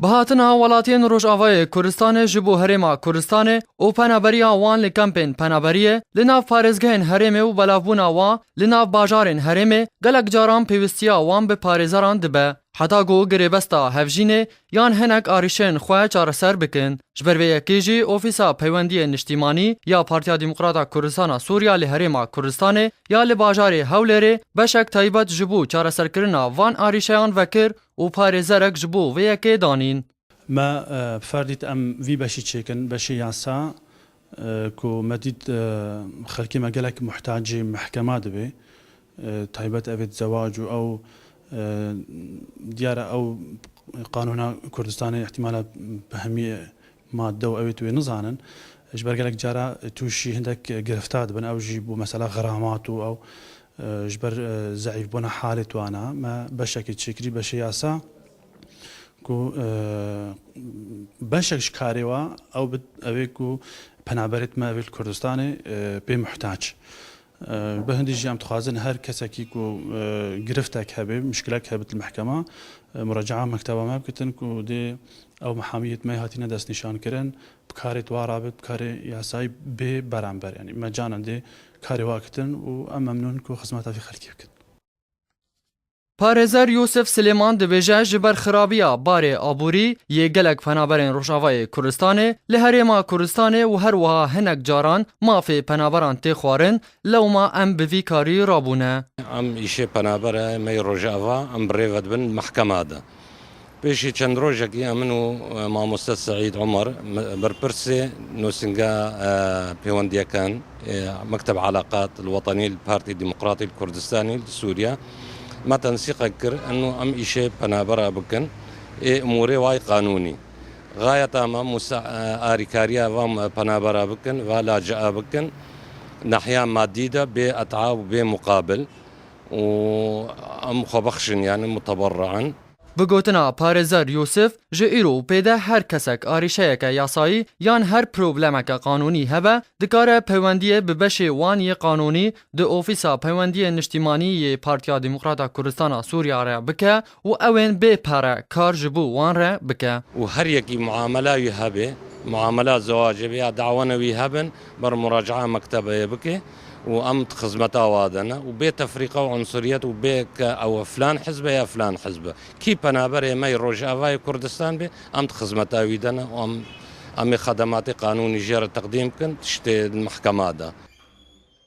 بهاتنا ولاتین روجاوای کردستان جبو هرما کردستان او پنابریا وان لکمپین پنابریه لناف پارێزگەهên herêmê û belavbûna wan li nav bajarên herêmê gelek caran pêwistiya wan bi parêzeran dibe. Heta ku girêbesta hevjînê yan hinek arîşên xwe çareser bikin. Ji ber vê yekê jî Ofîsa Peywendiyê Niştîmanî ya Partiya Demokrata Kurdistana Sûriya li herêma Kurdistanê ya li bajarê Hewlêrê beşek taybet ji bo çareserkirina van arîşeyan vekir û parêzerek ji bo vê yekê danîn. ما بفرديت ام في بشي تشيكن بشي ياسا كو مديد خلكي ما قالك محتاجي محكمة دبي تايبت افيت زواج او ديارة او قانون كردستاني احتمالا بهمية مادة او اويت نزانن جبر قالك جارا توشي هندك قرفتات بن او جيبو مثلا غرامات او جبر زعيف بنا حالة وانا ما بشكل تشكري بشي ياسا کو بشکش کاریوا او اوی کو پنابرت ما ویل کردستانی به محتاج به هندی جام تخازن هر کسی کی کو گرفتک هبه مشکلات هبت المحکمه مراجعه مکتبه ما بکتن کو دی او محامیت ما هاتینا دست نشان کرن بکاری توارابت بکاری یاسای به برانبر یعنی مجانا دی کاری واکتن و ام ممنون کو خدمات فی خلکی بکن. پارێزەر یوسف سلێمان dibêje ji ber xirabiya barê aborî yê gelek penaberên Rojavayê Kurdistanê li herêma Kurdistanê û her wiha hinek caran mafê penaberan tê xwarin lewma em bi vî karî rabûne. Em îşê penabera me Rojava em bi rêve dibin mehkema de. Pêşî çend rojekî em min û mamoste Seîd Umar berpirsê nûsînga pêwendiyekan Mekteb Alaqat el-Wetanî Partî Demokratî Kurdistanî li Sûriya ما تنسيق كر انه ام شيء بنابرا بكن اموري واي قانوني غايه ما اريكاريا وام بنابرا بكن ولا جاء بكن ناحيه ماديه باتعاب بمقابل وام خبخشن يعني متبرعا. بگوتنا پارێزەر یوسف ji îro pêde her kesek arîşeyeke yasayî yan her problemeke qanûnî hebe dikare peywendiyê bi beşê wan yê qanûnî di Ofîsa Peywendiyê Niştîmanî yê Partiya Demokrata Kurdistana Sûriya re bike ûewên bê pere kar ji bo wan re bike. û her yekî muamelayê hebe muamela zewacê ya dawena hebin ber muraca'a mektebeye bike وأم خدمتها وادنا وبيت تفرقة وعنصريات وبيك أو فلان حزب يا فلان حزب كي بنابر ماي روجافاي كردستان بي أم خدمتها ويدنا وأم أمي خدمات قانوني جار تقديم كن تشتي المحكمة ده.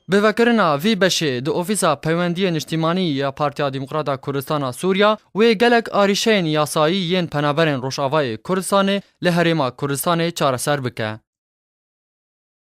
بفکرنا وی بشه د Ofîsa Peywendiyê Niştîmanî ya Partiya Demokrata Kurdistana Sûriya wê gelek arîşeyên yasayî yên penaberên Rojavayê Kurdistanê li herêma Kurdistanê çareser bike.